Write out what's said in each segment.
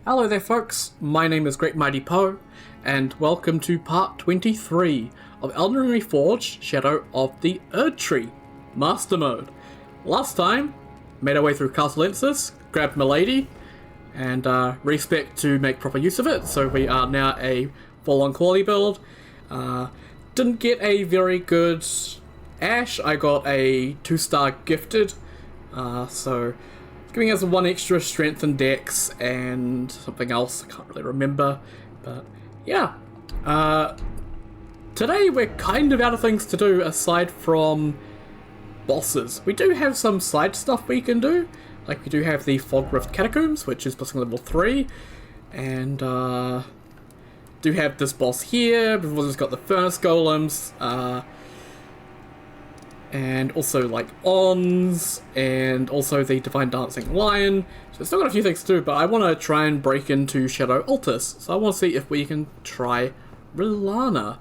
Hello there folks, my name is Great Mighty Poe, and welcome to part 23 of Elden Ring Reforged, Shadow of the Erdtree, Master Mode. Last time, made our way through Castle Lensis, grabbed Milady, and respec to make proper use of it, so we are now a full-on quality build. Didn't get a very good Ash, I got a 2-star gifted, so giving us 1 extra strength and dex and something else, I can't really remember, but yeah. Today we're kind of out of things to do aside from bosses. We do have some side stuff we can do, like we do have the Fog Rift Catacombs, which is bossing level 3, and do have this boss here. We've also got the Furnace Golems, and also like Ons, and also the Divine Dancing Lion. So I've still got a few things to do, but I want to try and break into Shadow Altus. So I want to see if we can try Rellana.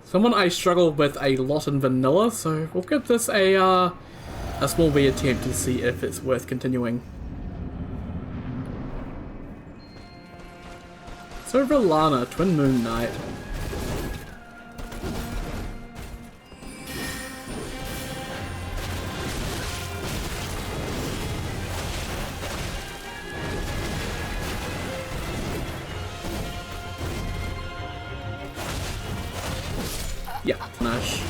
Someone I struggled with a lot in vanilla, so we'll give this a small wee attempt to see if it's worth continuing. So Rellana, Twin Moon Knight. Yeah, Nash.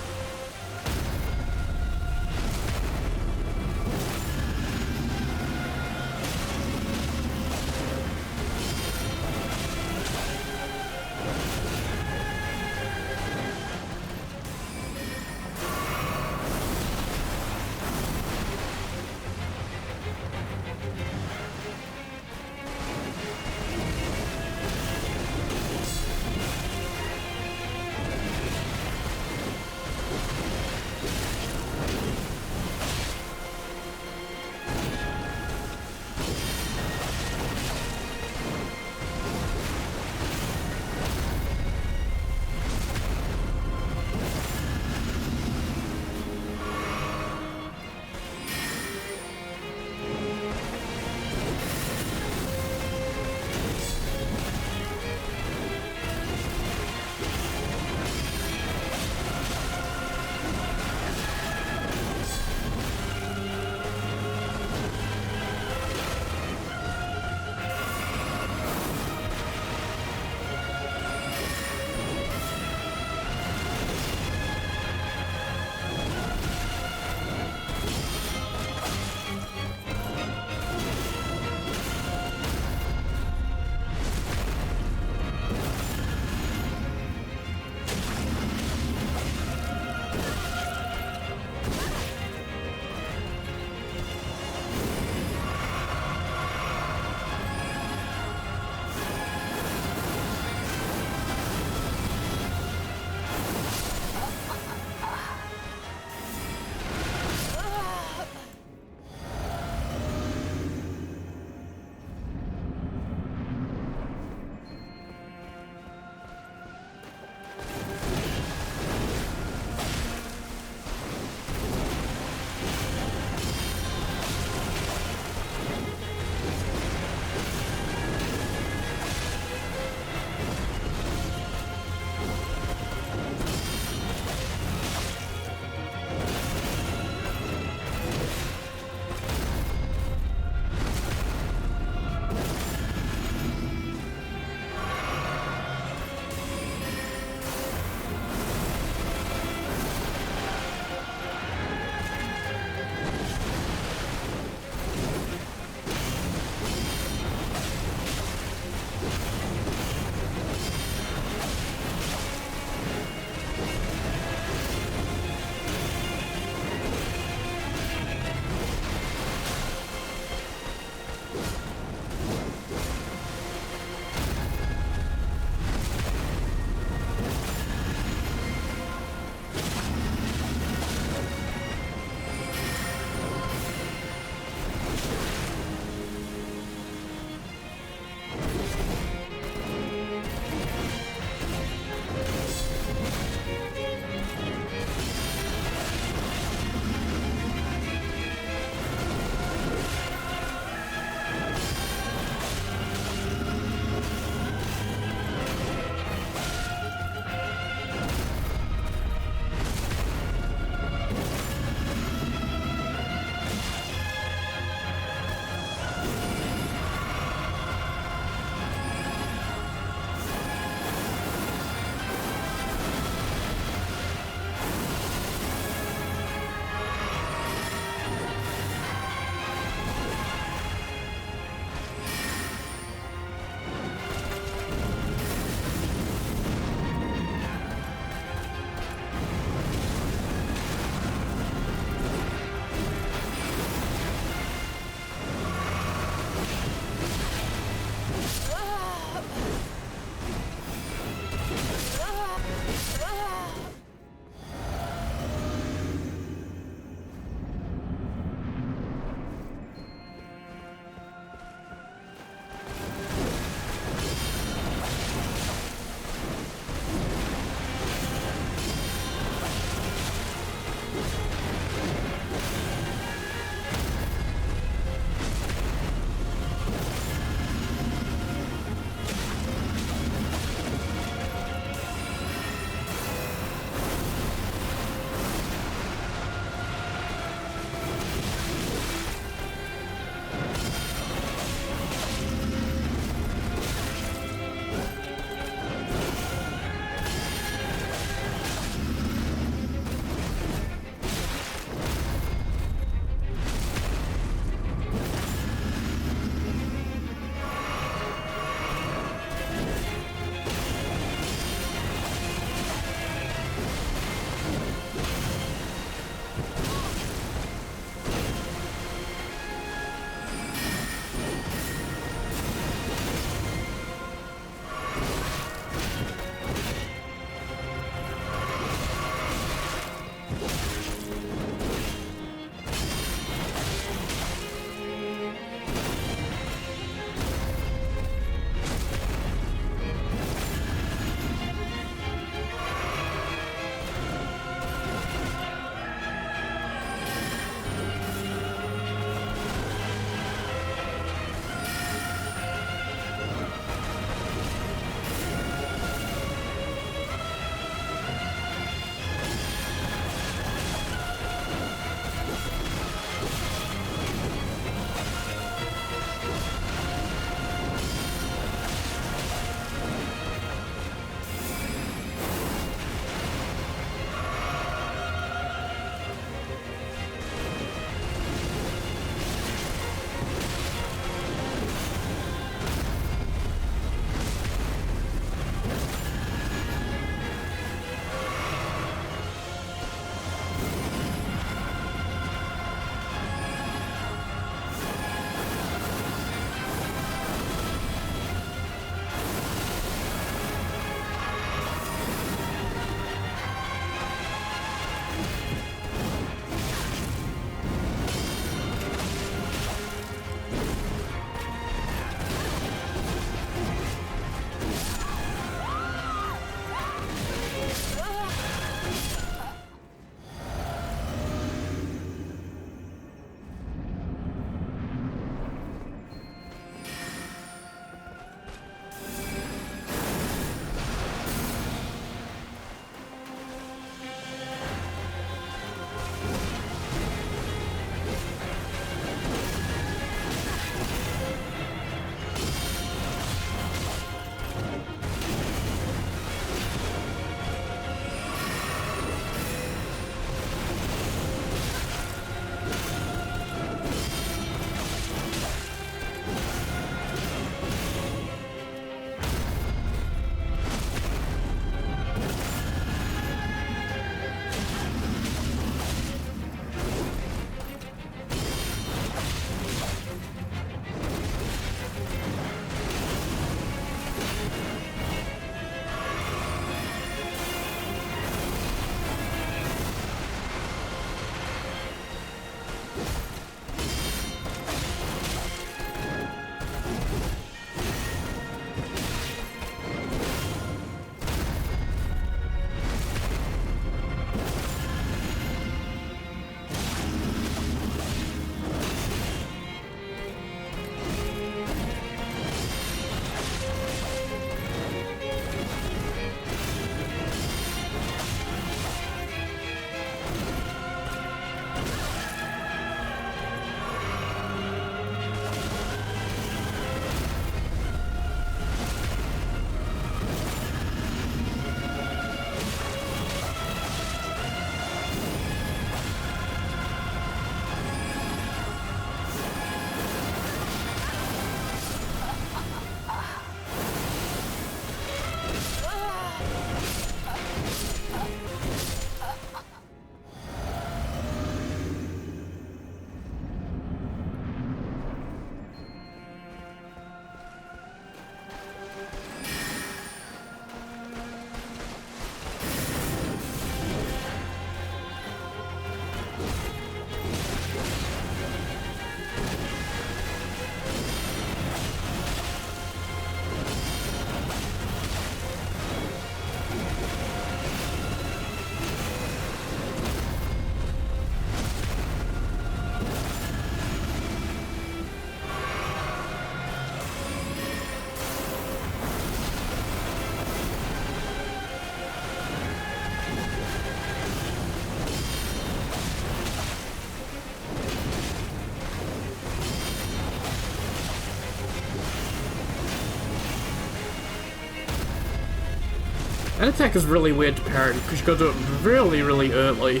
That attack is really weird to parry because you gotta do it really, really early.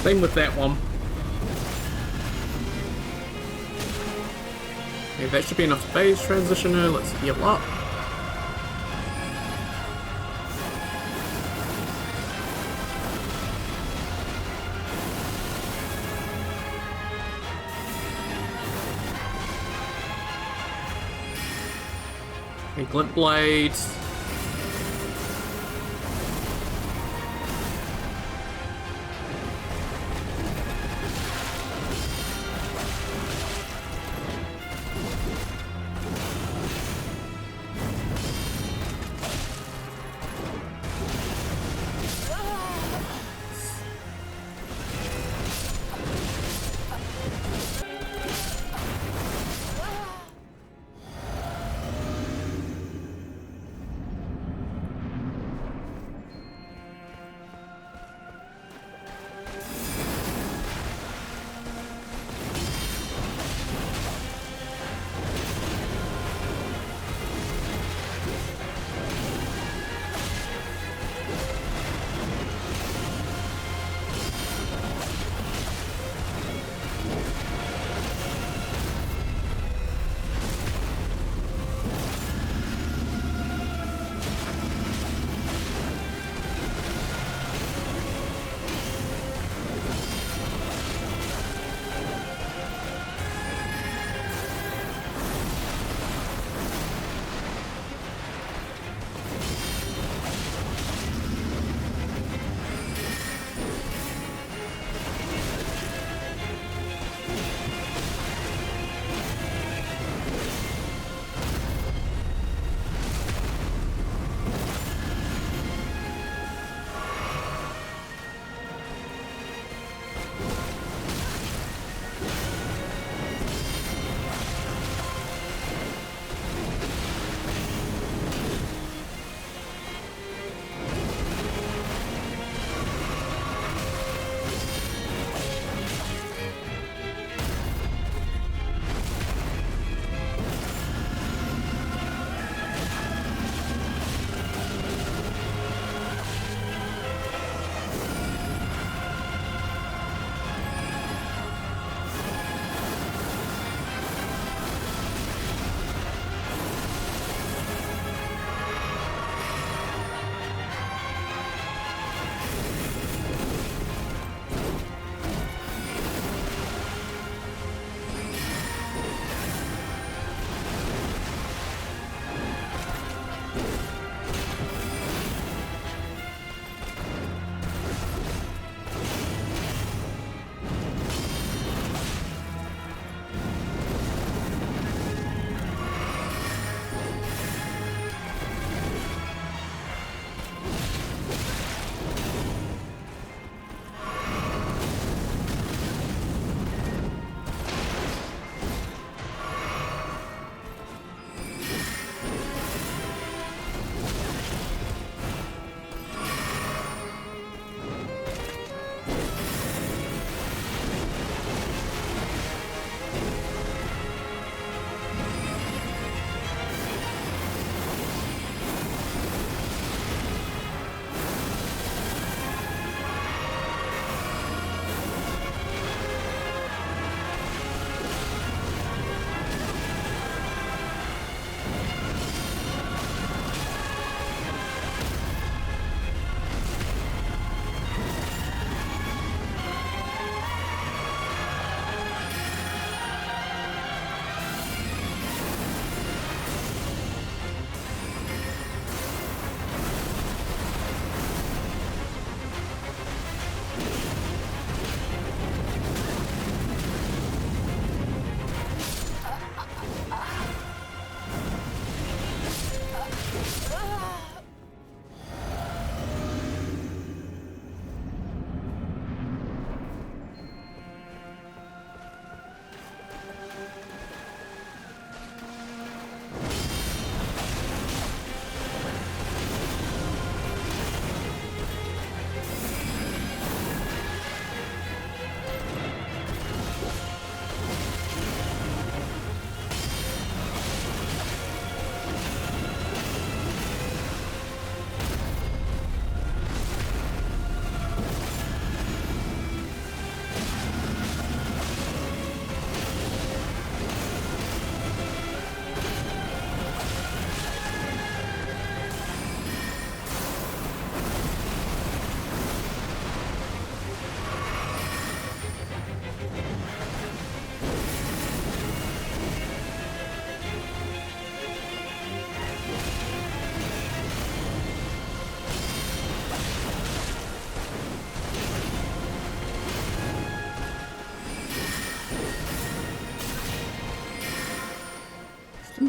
Same with that one. Okay, that should be enough phase transitioner. Let's heal up. Okay, glint blades.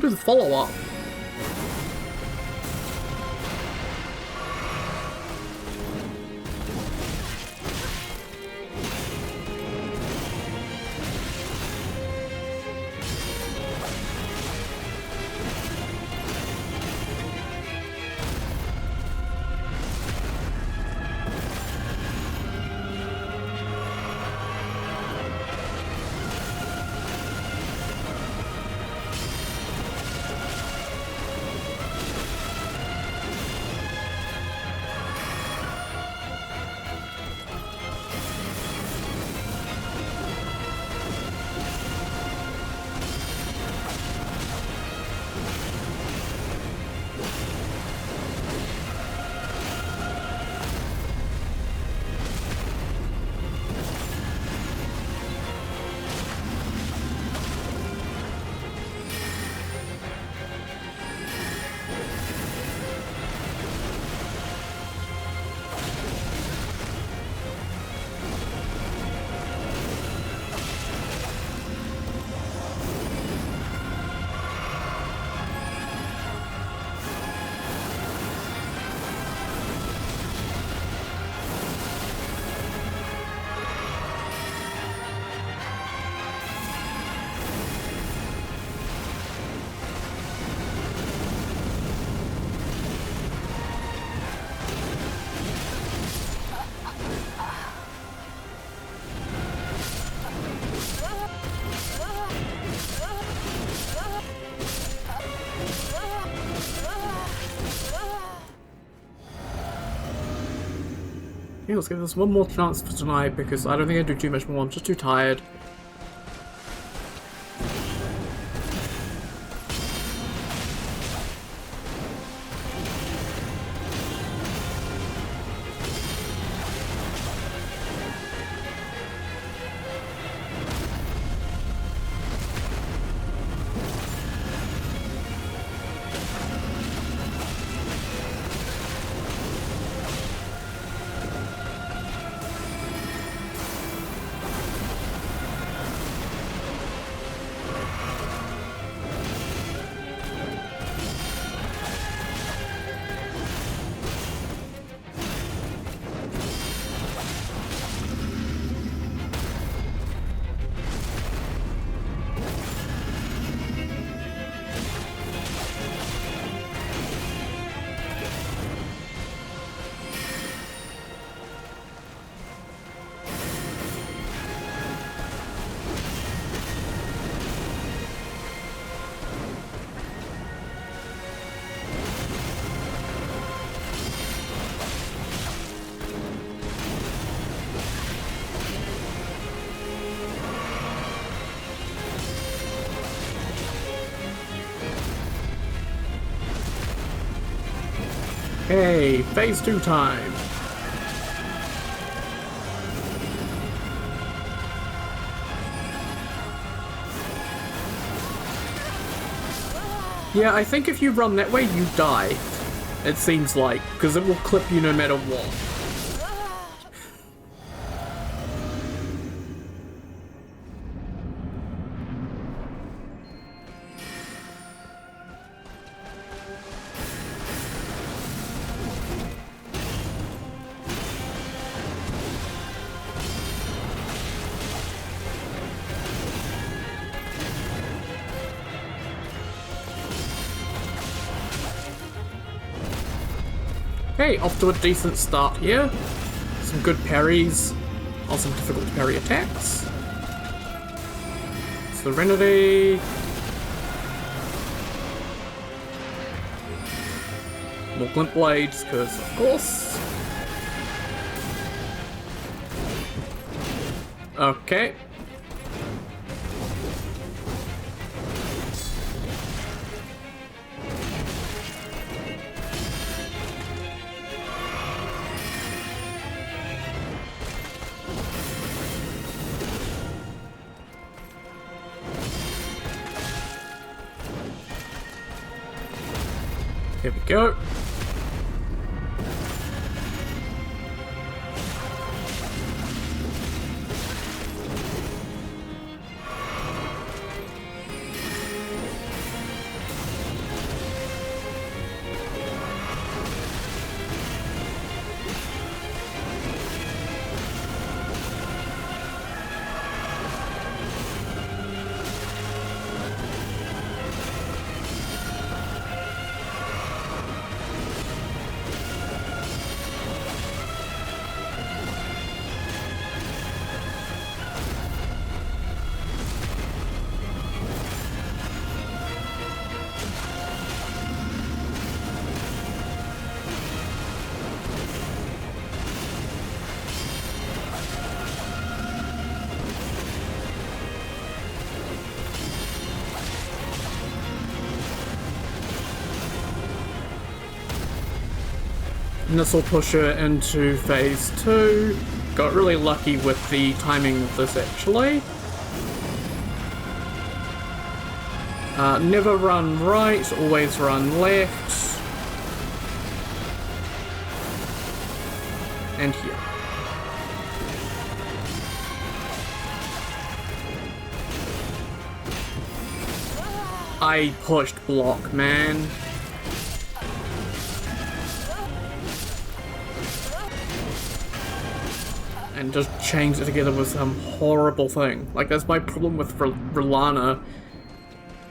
do the follow-up. Yeah, let's give this one more chance for tonight because I don't think I do too much more. I'm just too tired. Hey, phase 2 time. Yeah, I think if you run that way, you die. It seems like, because it will clip you no matter what. Okay, off to a decent start here. Some good parries on some difficult to parry attacks. Serenity. More glint blades, because of course. Okay. Here we go. And this will push her into phase 2. Got really lucky with the timing of this actually. Never run right, always run left. And here. I pushed block, man. And just chains it together with some horrible thing. Like, that's my problem with Rellana.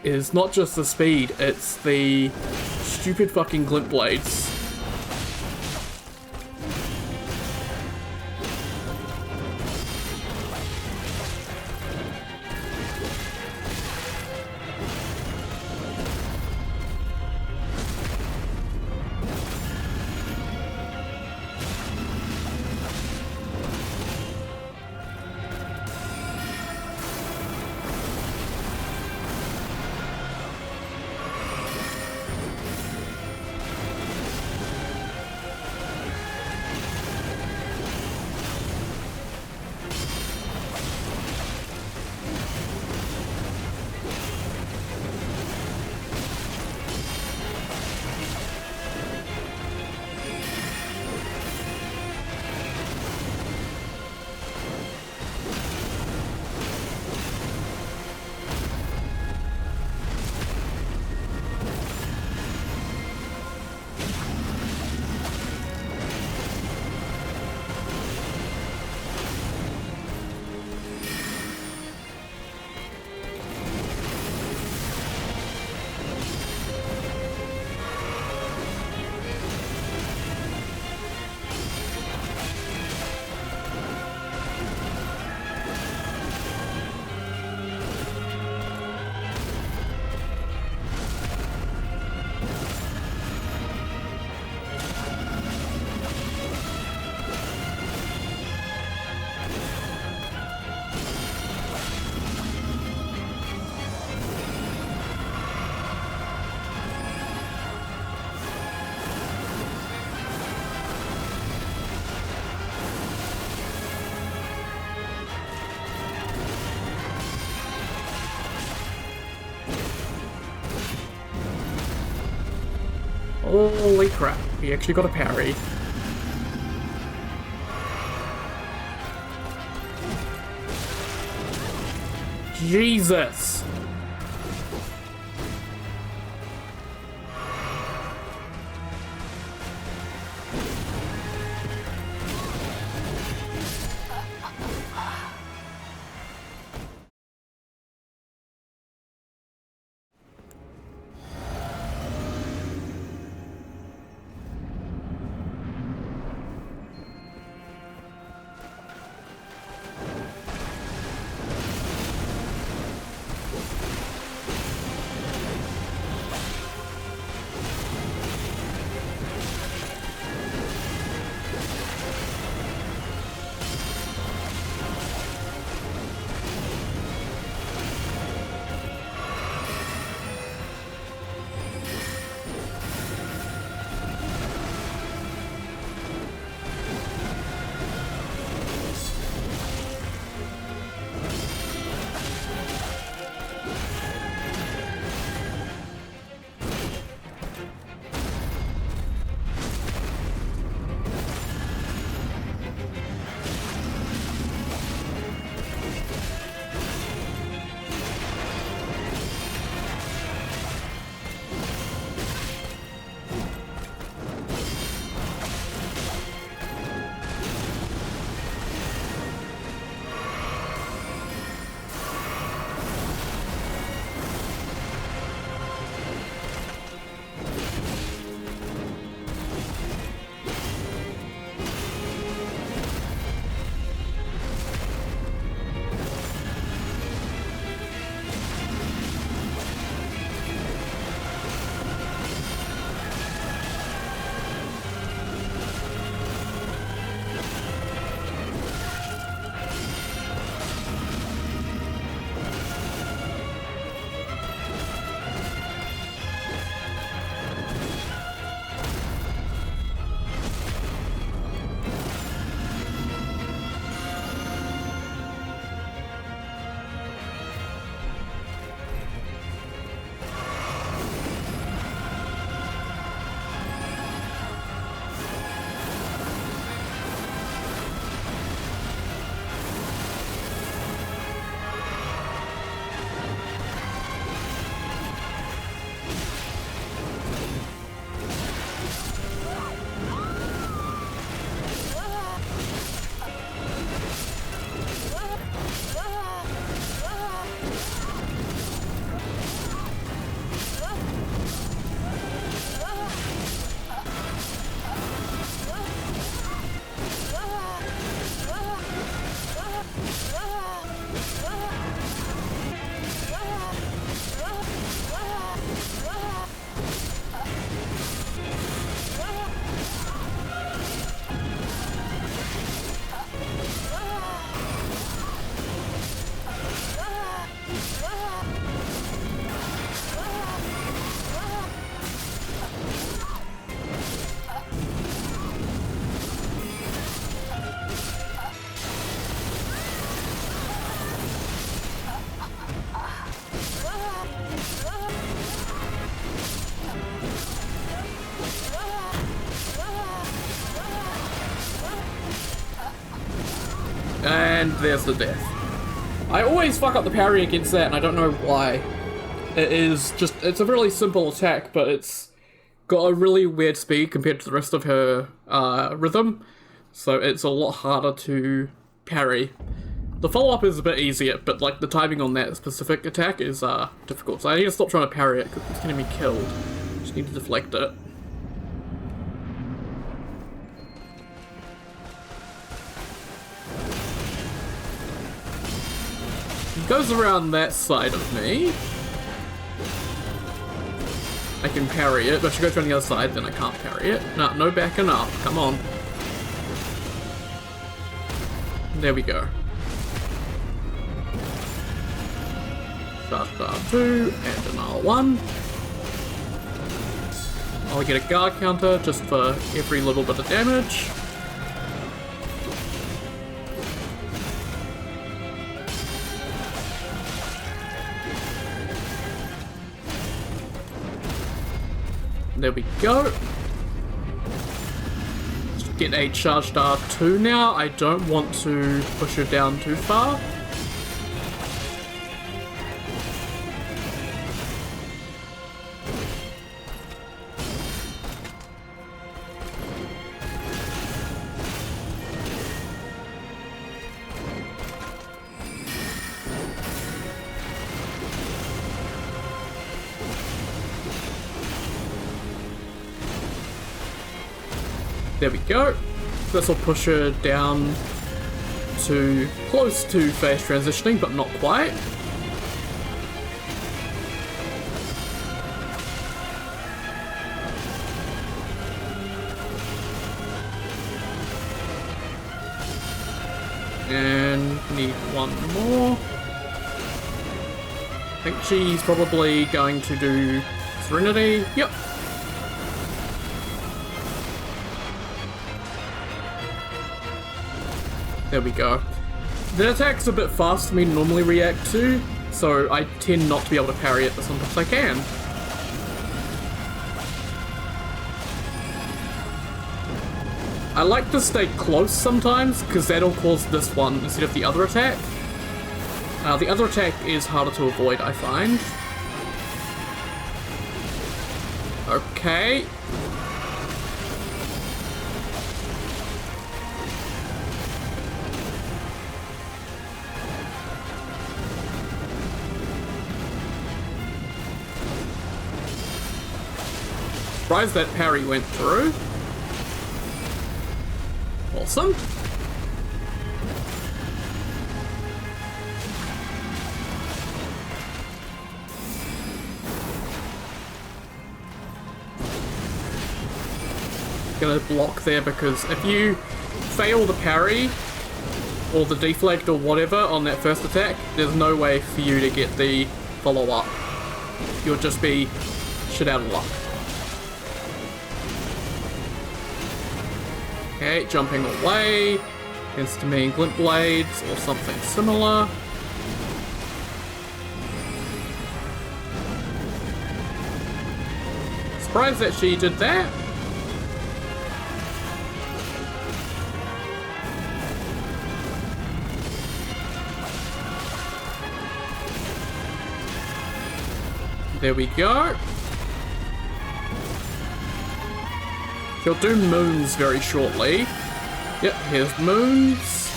Is not just the speed, it's the stupid fucking glint blades. Holy crap, we actually got a parry. Jesus! And there's the death. I always fuck up the parry against that, and I don't know why. It's a really simple attack, but it's got a really weird speed compared to the rest of her rhythm, so it's a lot harder to parry. The follow-up is a bit easier, but like the timing on that specific attack is difficult, so I need to stop trying to parry it because it's getting me killed. Just need to deflect it. He goes around that side of me. I can parry it, but if she goes around the other side, then I can't parry it. No backing up. Come on. There we go. Start 2 and an R1. I'll get a guard counter just for every little bit of damage. There we go. Just get a charged R2 now. I don't want to push her down too far. There we go. This will push her down to close to phase transitioning, but not quite. And need one more. I think she's probably going to do Serenity. Yep. There we go. The attack's a bit fast for me to normally react to, so I tend not to be able to parry it, but sometimes I can. I like to stay close sometimes, because that'll cause this one instead of the other attack. The other attack is harder to avoid, I find. Okay. Surprised that parry went through. Awesome. Gonna block there because if you fail the parry or the deflect or whatever on that first attack, there's no way for you to get the follow-up. You'll just be shit out of luck. Okay, jumping away against me glint blades or something similar. Surprised that she did that. There we go. She'll do moons very shortly. Yep, here's moons.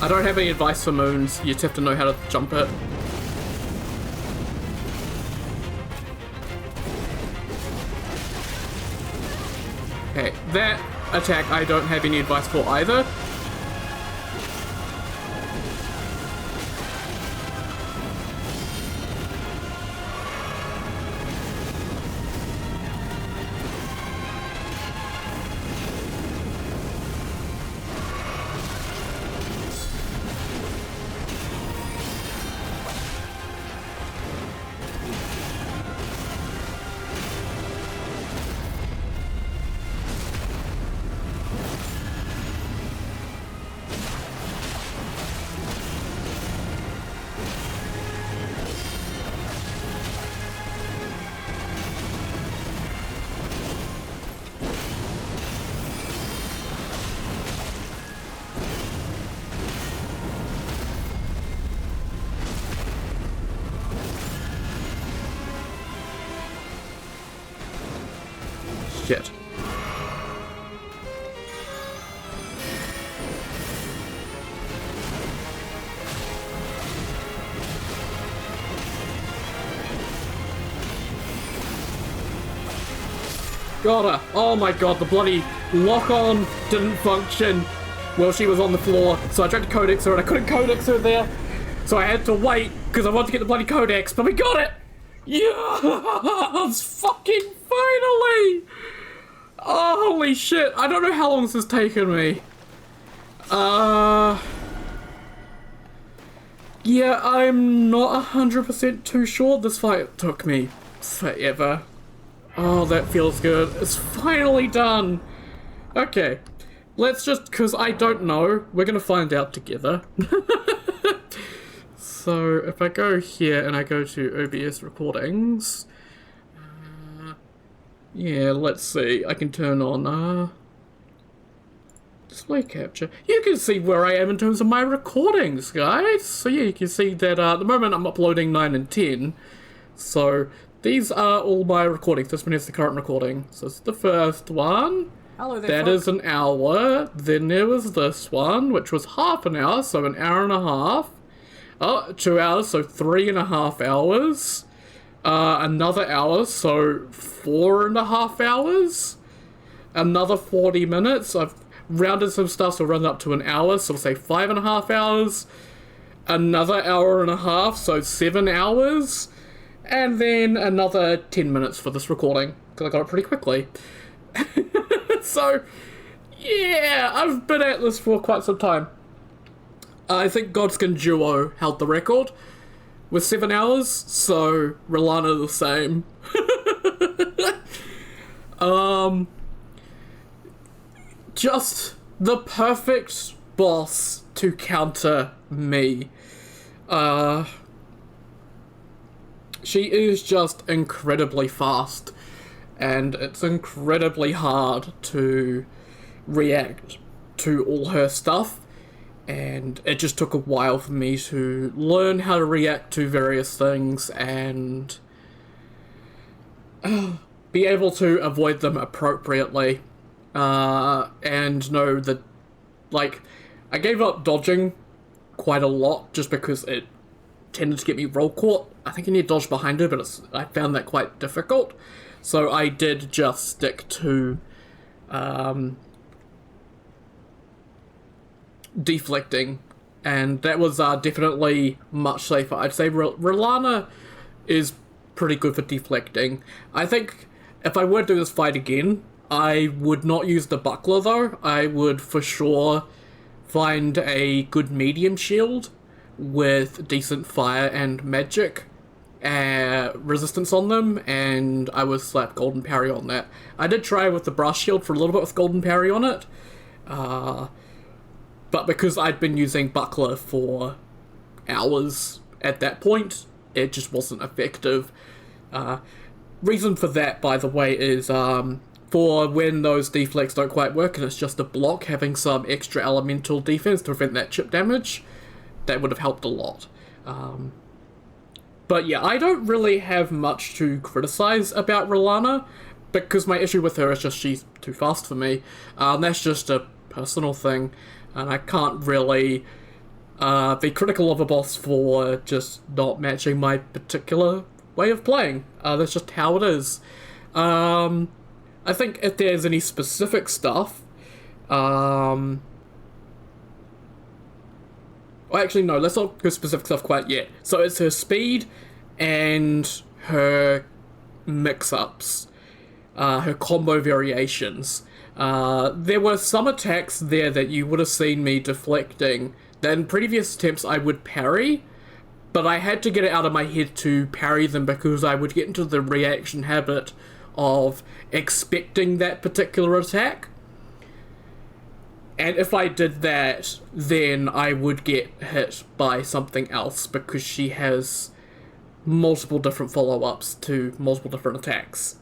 I don't have any advice for moons. You just have to know how to jump it. Okay, that attack I don't have any advice for either. Shit. Got her. Oh my god, the bloody lock-on didn't function while she was on the floor. So I tried to codex her and I couldn't codex her there. So I had to wait because I wanted to get the bloody codex, but we got it! Yes! Fucking finally! Oh, holy shit. I don't know how long this has taken me. Yeah, I'm not 100% too sure. This fight took me forever. Oh, that feels good. It's finally done. Okay. Let's just, because I don't know, we're going to find out together. So, if I go here and I go to OBS recordings, yeah, let's see. I can turn on display capture. You can see where I am in terms of my recordings, guys. So yeah, you can see that at the moment I'm uploading 9 and 10. So these are all my recordings. This one is the current recording. So it's the first one. Hello there, That is an hour. Then there was this one, which was half an hour, so an hour and a half. Oh, 2 hours, so 3.5 hours. Another hour, so 4.5 hours. Another 40 minutes. I've rounded some stuff, so run up to an hour, so we'll say 5.5 hours. Another hour and a half, so 7 hours. And then another 10 minutes for this recording, because I got it pretty quickly. So, yeah, I've been at this for quite some time. I think Godskin Duo held the record with 7 hours, so Rellana the same. Just the perfect boss to counter me. She is just incredibly fast, and it's incredibly hard to react to all her stuff. And it just took a while for me to learn how to react to various things and be able to avoid them appropriately. And know that, like, I gave up dodging quite a lot just because it tended to get me roll caught. I think I need to dodge behind her, but I found that quite difficult. So I did just stick to deflecting, and that was definitely much safer. I'd say Rellana is pretty good for deflecting. I think if I were to do this fight again, I would not use the buckler though. I would for sure find a good medium shield with decent fire and magic resistance on them, and I would slap golden parry on that. I did try with the brush shield for a little bit with golden parry on it, but because I'd been using buckler for hours at that point, it just wasn't effective. Reason for that, by the way, is for when those deflects don't quite work and it's just a block, having some extra elemental defense to prevent that chip damage, that would have helped a lot. But yeah, I don't really have much to criticize about Rellana, because my issue with her is just she's too fast for me. That's just a personal thing, and I can't really be critical of a boss for just not matching my particular way of playing. That's just how it is. I think if there's any specific stuff, well, actually no, let's not go specific stuff quite yet. So it's her speed and her mix-ups, her combo variations. There were some attacks there that you would have seen me deflecting that in previous attempts I would parry, but I had to get it out of my head to parry them because I would get into the reaction habit of expecting that particular attack. And if I did that, then I would get hit by something else, because she has multiple different follow-ups to multiple different attacks.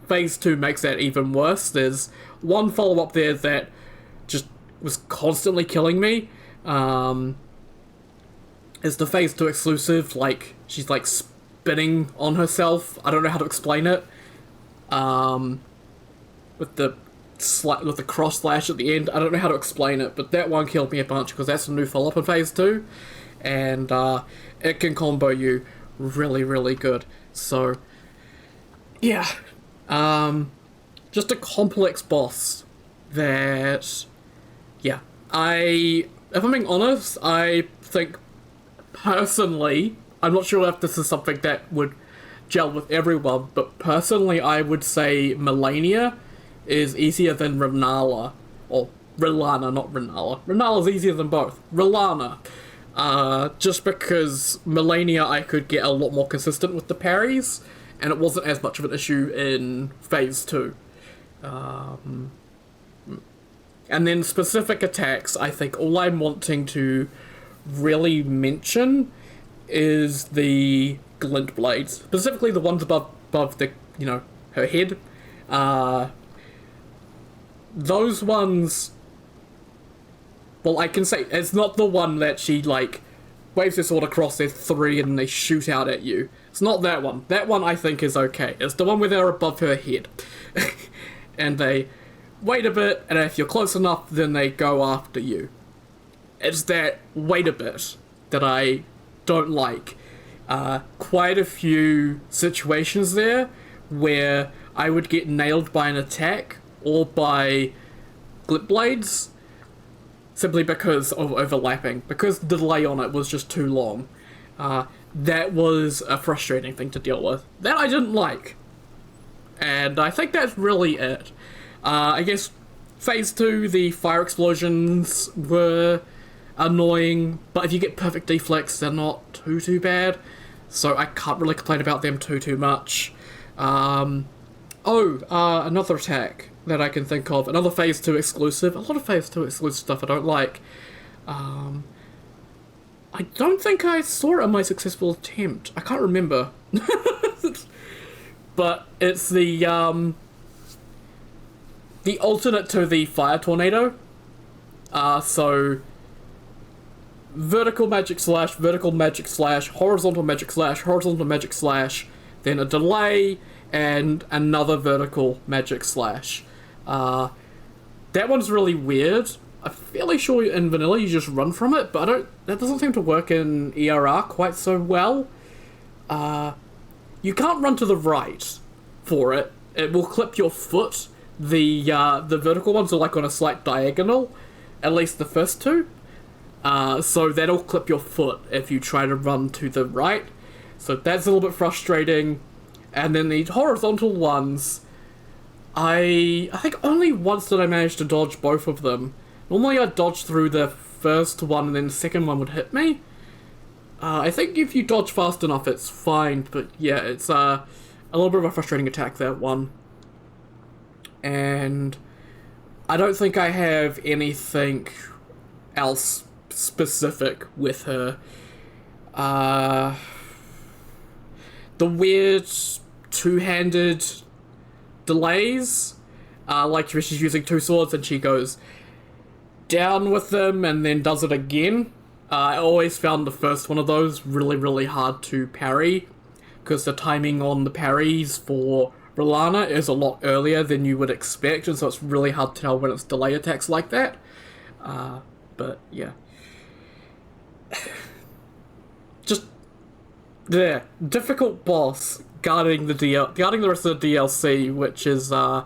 Phase 2 makes that even worse. There's one follow-up there that just was constantly killing me. It's the Phase 2 exclusive, like, she's like spinning on herself. I don't know how to explain it. with the cross slash at the end. I don't know how to explain it, but that one killed me a bunch because that's a new follow-up in Phase 2, and it can combo you really, really good. So, yeah. Just a complex boss that, yeah. If I'm being honest, I think, personally, I'm not sure if this is something that would gel with everyone, but personally I would say Melania is easier than Rellana. Or Rellana, not Rennala. Rennala's easier than both. Rellana. Just because Melania I could get a lot more consistent with the parries, and it wasn't as much of an issue in Phase 2. And then specific attacks, I think all I'm wanting to really mention is the glint blades, specifically the ones above the, her head. Those ones, well, I can say it's not the one that she waves her sword across their three and they shoot out at you. It's not that one. That one I think is okay. It's the one where they're above her head. And they wait a bit, and if you're close enough, then they go after you. It's that wait a bit that I don't like. Quite a few situations there where I would get nailed by an attack or by glint blades simply because of overlapping, because the delay on it was just too long. That was a frustrating thing to deal with. That I didn't like. And I think that's really it. I guess Phase 2, the fire explosions were annoying, but if you get perfect deflects, they're not too bad. So I can't really complain about them too much. Another attack that I can think of. Another Phase 2 exclusive. A lot of Phase 2 exclusive stuff I don't like. I don't think I saw it on my successful attempt. I can't remember. But it's the alternate to the fire tornado. So vertical magic slash, horizontal magic slash, then a delay, and another vertical magic slash. That one's really weird. I'm fairly sure in vanilla you just run from it, but that doesn't seem to work in ERR quite so well. You can't run to the right for it. It will clip your foot. The vertical ones are on a slight diagonal, at least the first two. So that'll clip your foot if you try to run to the right. So that's a little bit frustrating. And then the horizontal ones, I think only once did I manage to dodge both of them. Normally I'd dodge through the first one and then the second one would hit me. I think if you dodge fast enough it's fine, but yeah, it's a little bit of a frustrating attack, that one. And I don't think I have anything else specific with her. The weird two-handed delays, like where she's using two swords and she goes down with them and then does it again. I always found the first one of those really, really hard to parry, because the timing on the parries for Rellana is a lot earlier than you would expect, and so it's really hard to tell when it's delay attacks like that. But yeah. Just there. Difficult boss guarding the rest of the DLC, which was the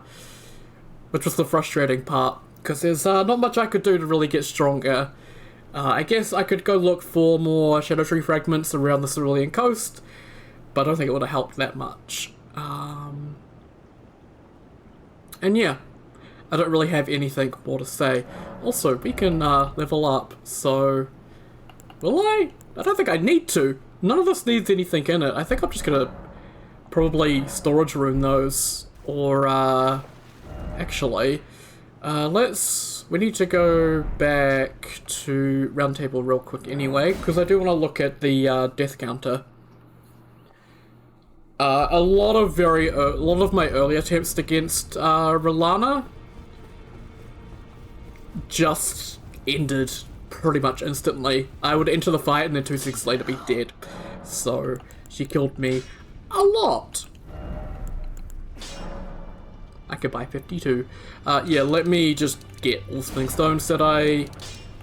frustrating part, because there's not much I could do to really get stronger. I guess I could go look for more Shadow Tree fragments around the Cerulean Coast, but I don't think it would have helped that much. And yeah, I don't really have anything more to say. Also, we can level up, so will I? I don't think I need to. None of this needs anything in it. I think I'm just gonna probably storage room those, or actually, we need to go back to Roundtable real quick anyway, because I do want to look at the death counter. A lot of my early attempts against Rellana just ended pretty much instantly. I would enter the fight and then 2 seconds later be dead. So she killed me a lot. I could buy 52. Yeah, let me just get all spinning stones that I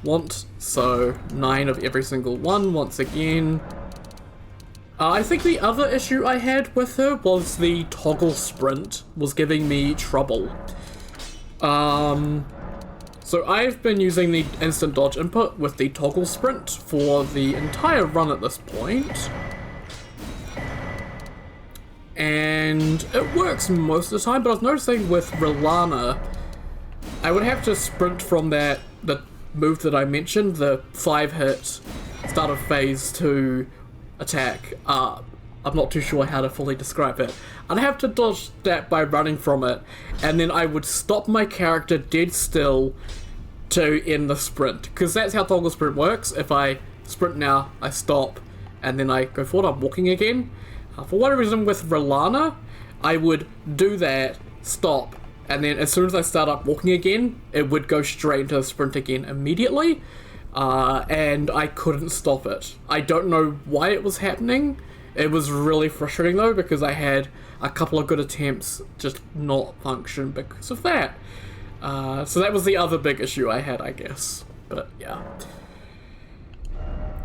want. So 9 of every single one once again. I think the other issue I had with her was the toggle sprint was giving me trouble. So I've been using the instant dodge input with the toggle sprint for the entire run at this point. And it works most of the time, but I was noticing with Rellana, I would have to sprint from the move that I mentioned, the 5-hit start of phase 2 attack. I'm not too sure how to fully describe it. I'd have to dodge that by running from it, and then I would stop my character dead still to end the sprint, because that's how toggle sprint works. If I sprint now, I stop, and then I go forward, I'm walking again. For whatever reason with Rellana, I would do that, stop, and then as soon as I start up walking again, it would go straight into the sprint again immediately, and I couldn't stop it. I don't know why it was happening. It was really frustrating though, because I had a couple of good attempts just not function because of that. So that was the other big issue I had, I guess. But yeah.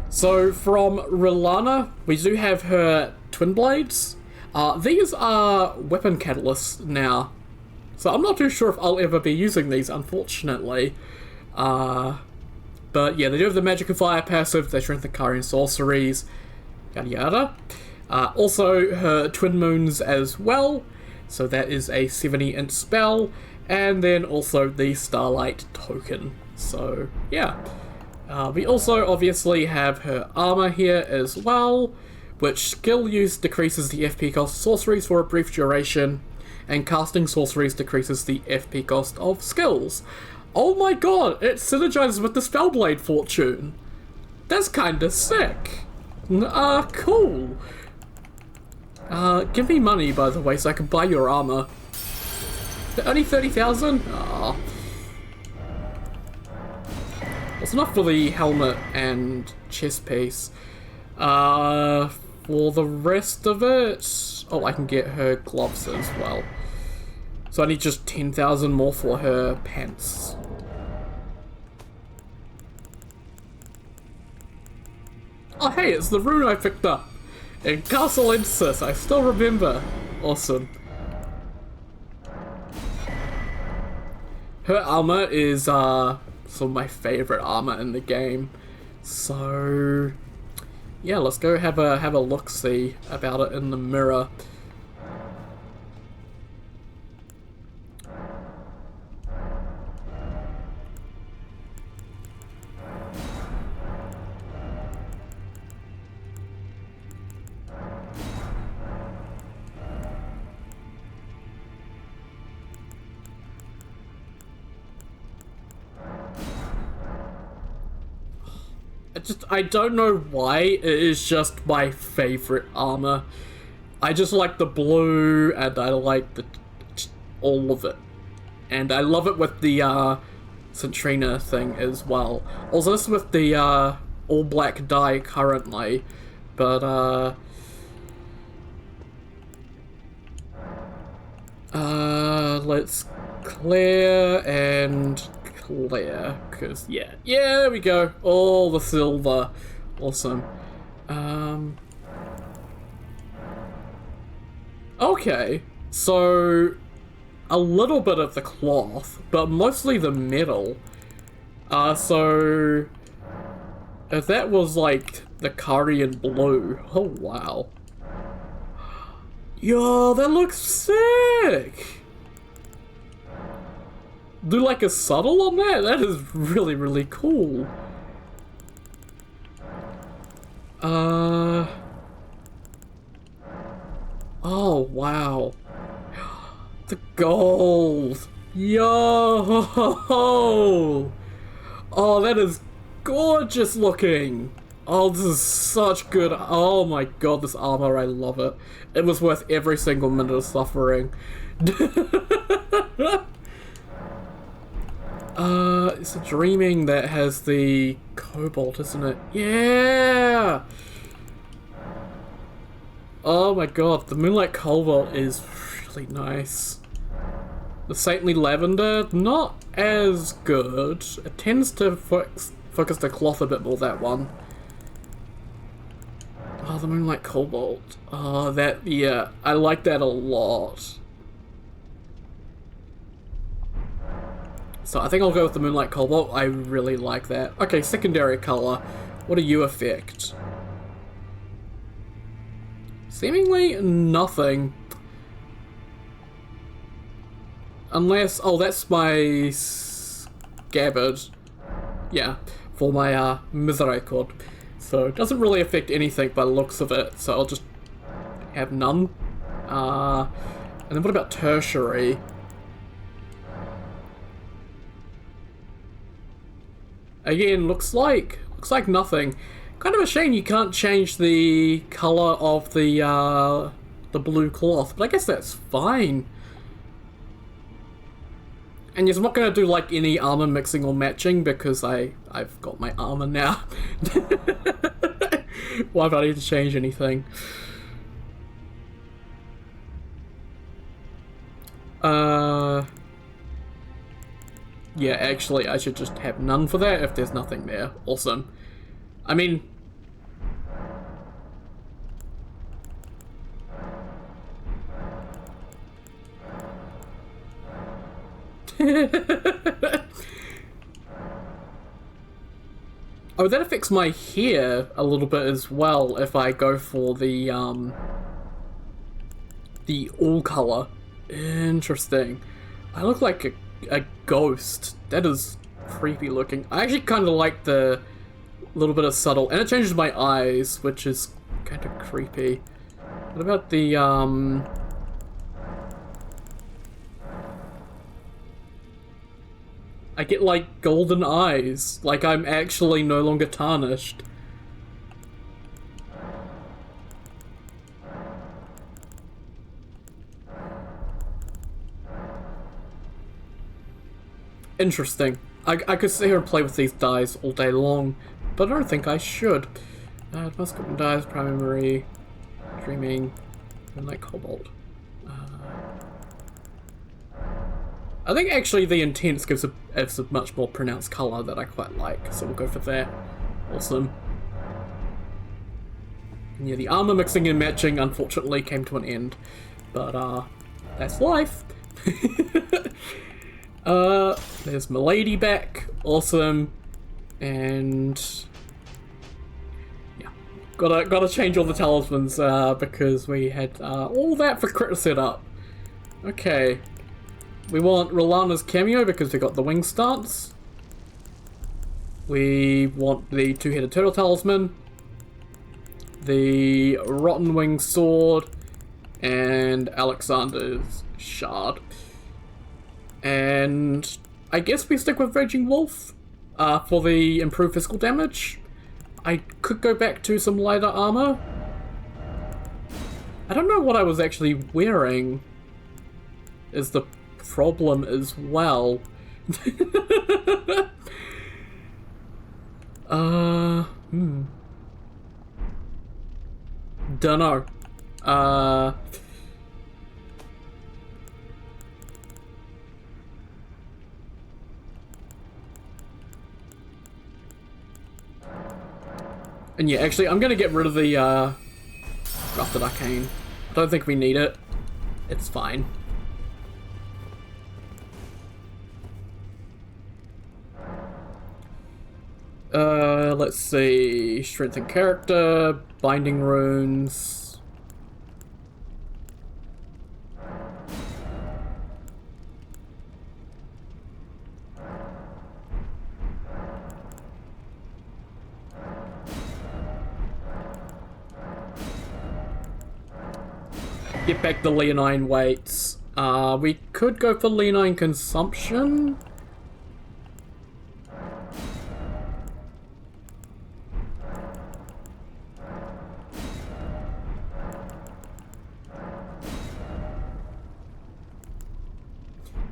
So from Rellana, we do have her twin blades. These are weapon catalysts now. So I'm not too sure if I'll ever be using these, unfortunately. But yeah, they do have the magic and fire passive, they strengthen Kari and sorceries, yada yada. Also her twin moons as well. So that is a 70-inch spell. And then also the Starlight token. So yeah. We also obviously have her armor here as well, which skill use decreases the FP cost of sorceries for a brief duration, and casting sorceries decreases the FP cost of skills. Oh my god, it synergizes with the Spellblade Fortune. That's kinda sick. Cool. Give me money, by the way, so I can buy your armor. Only 30,000? Aww. It's enough for the helmet and chest piece. For the rest of it... Oh, I can get her gloves as well. So I need just 10,000 more for her pants. Oh hey, it's the rune I picked up! In Castle Insis, I still remember. Awesome. Her armor is, some of my favorite armor in the game. So... yeah, let's go have a look-see about it in the mirror. I don't know why, it is just my favorite armor. I just like the blue, and I like all of it. And I love it with the Centrina thing as well. Also, this is with the all black dye currently, but let's clear and clear, because yeah, there we go, all the silver. Awesome. Okay, so a little bit of the cloth, but mostly the metal. So if that was like the Carian blue, oh wow. Yo, that looks sick! Do like a subtle on that? That is really, really cool. Oh, wow. The gold. Yo! Oh, that is gorgeous looking. Oh, this is such good. Oh my god, this armor, I love it. It was worth every single minute of suffering. It's a Dreaming that has the cobalt, isn't it? Yeah! Oh my god, the Moonlight Cobalt is really nice. The Saintly Lavender, not as good. It tends to focus the cloth a bit more, that one. Oh, the Moonlight Cobalt. Oh, that, yeah, I like that a lot. So I think I'll go with the Moonlight Cobalt. I really like that. Okay, secondary color. What do you affect? Seemingly nothing. Unless, oh, that's my scabbard. Yeah, for my Misericord. So it doesn't really affect anything by the looks of it, so I'll just have none. And then what about tertiary? Again, looks like nothing. Kind of a shame you can't change the color of the blue cloth, but I guess that's fine. And yes, I'm not going to do like any armor mixing or matching because I've got my armor now. Why would I need to change anything? Yeah, actually, I should just have none for that if there's nothing there. Awesome. I mean... Oh, that affects my hair a little bit as well if I go for the all color. Interesting. I look like a ghost. That is creepy looking. I actually kind of like the little bit of subtle, and it changes my eyes, which is kind of creepy. What about the I get like golden eyes, like I'm actually no longer tarnished. Interesting. I could sit here and play with these dyes all day long, but I don't think I should. Must go dyes, primary, dreaming, and like cobalt. I think actually the intense gives a much more pronounced colour that I quite like, so we'll go for that. Awesome. And yeah, the armour mixing and matching unfortunately came to an end, but that's life. There's Milady back, awesome, and yeah, gotta change all the talismans because we had all that for crit setup. Okay. We want Rellana's cameo because we got the wing stance. We want the two-headed turtle talisman, the rotten wing sword, and Alexander's shard. And I guess we stick with Raging Wolf for the improved physical damage. I could go back to some lighter armor. I don't know what I was actually wearing is the problem as well. Dunno. And yeah, actually, I'm gonna get rid of the Grafted Arcane. I don't think we need it. It's fine. Let's see. Strengthen character, binding runes. Get back the leonine weights. We could go for leonine consumption.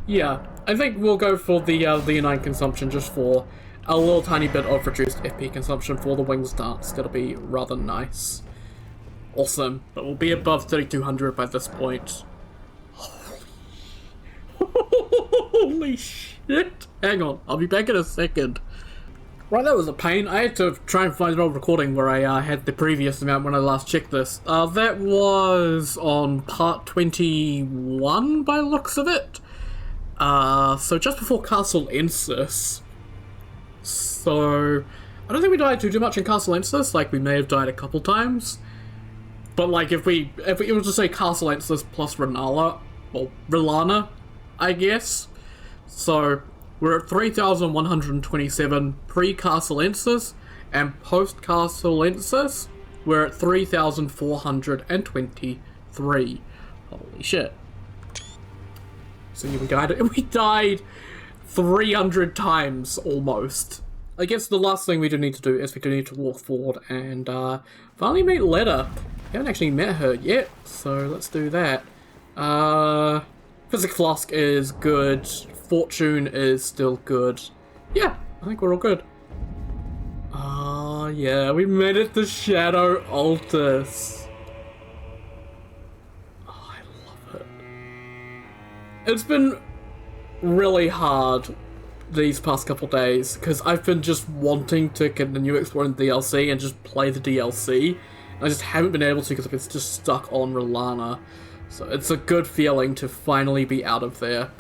Yeah, I think we'll go for the leonine consumption just for a little tiny bit of reduced FP consumption for the wing stance. That'll be rather nice. Awesome, but we'll be above 3200 by this point. Holy shit! Hang on, I'll be back in a second. Right, that was a pain. I had to try and find an old recording where I had the previous amount when I last checked this. That was on part 21 by the looks of it. So just before Castle Ensis. So, I don't think we died too much in Castle Ensis, like we may have died a couple times. But like if we were to say Castle Ensis plus Rellana, I guess. So, we're at 3,127 pre-Castle Ensis, and post-Castle Ensis, we're at 3,423. Holy shit. So yeah, we died 300 times, almost. I guess the last thing we do need to do is we do need to walk forward and finally meet Letta. We haven't actually met her yet, so let's do that. Physic Flask is good. Fortune is still good. Yeah, I think we're all good. Yeah, we made it to Shadow Altus. Oh, I love it. It's been really hard these past couple days, because I've been just wanting to continue exploring the DLC and just play the DLC. I just haven't been able to because I've been just stuck on Rellana. So it's a good feeling to finally be out of there.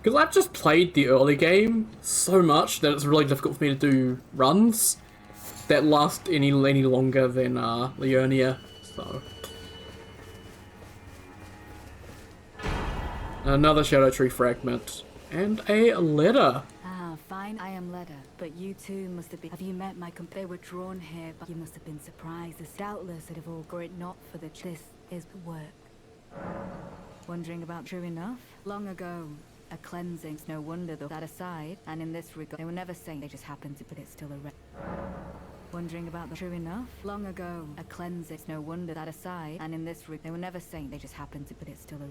Because I've just played the early game so much that it's really difficult for me to do runs that last any longer than Leonia. So another Shadow Tree fragment and a letter. Ah, fine, I am Leda, but you too must have been. Have you met my They were drawn here, but you must have been surprised. As doubtless it have all were it not for this is work. Wondering about true enough? Long ago, a cleansing's no wonder though. That aside, and in this regard, they were never saying they just happened to, but it's still a Wondering about the true enough? Long ago, a cleansing's no wonder. That aside, and in this regard, they were never saying they just happened to, but it's still a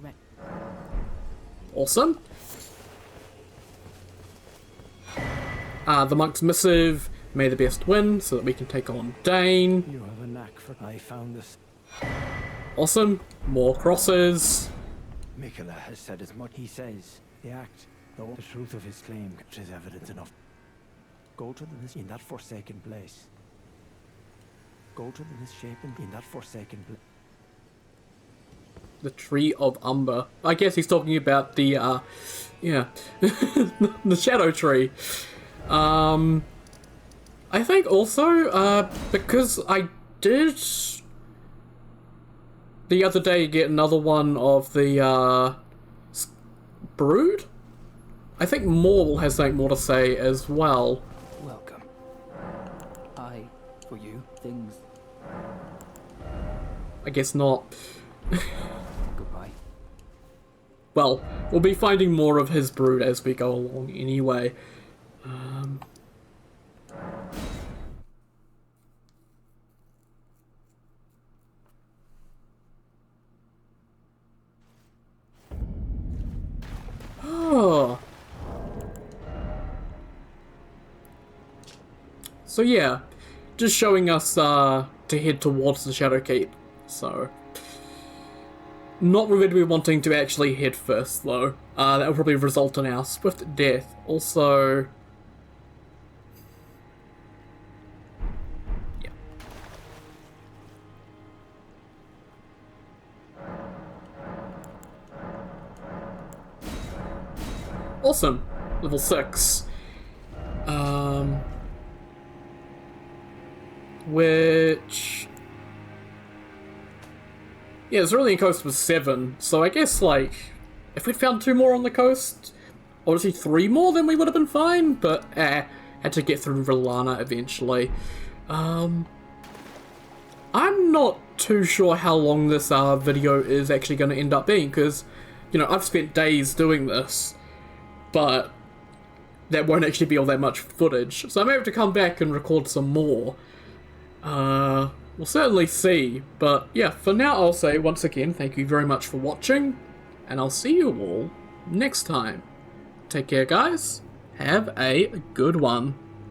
Awesome. The Monk's Missive, may the best win, so that we can take on Dane. You have a knack for I found this. Awesome. More crosses. Mikola has said as much. He says the act, though the truth of his claim is evident enough. Go to the in that forsaken place. Go to the misshapen in that forsaken place. The Tree of Umber. I guess he's talking about the, yeah, the Shadow Tree. I think also, because I did the other day get another one of the, Brood? I think Maul has something more to say as well. Welcome. For you, things. I guess not. Goodbye. Well, we'll be finding more of his brood as we go along anyway. Oh. So yeah, just showing us to head towards the Shadow Keep. So not really wanting to actually head first though. That will probably result in our swift death. Also, yeah. Awesome. Level 6. Which... yeah, it's really coast was 7, so I guess, like, if we'd found 2 more on the coast, obviously 3 more, then we would have been fine, but, had to get through Rellana eventually. I'm not too sure how long this, video is actually going to end up being, because, you know, I've spent days doing this, but that won't actually be all that much footage, so I may have to come back and record some more. We'll certainly see, but yeah, for now I'll say once again thank you very much for watching, and I'll see you all next time. Take care guys, have a good one.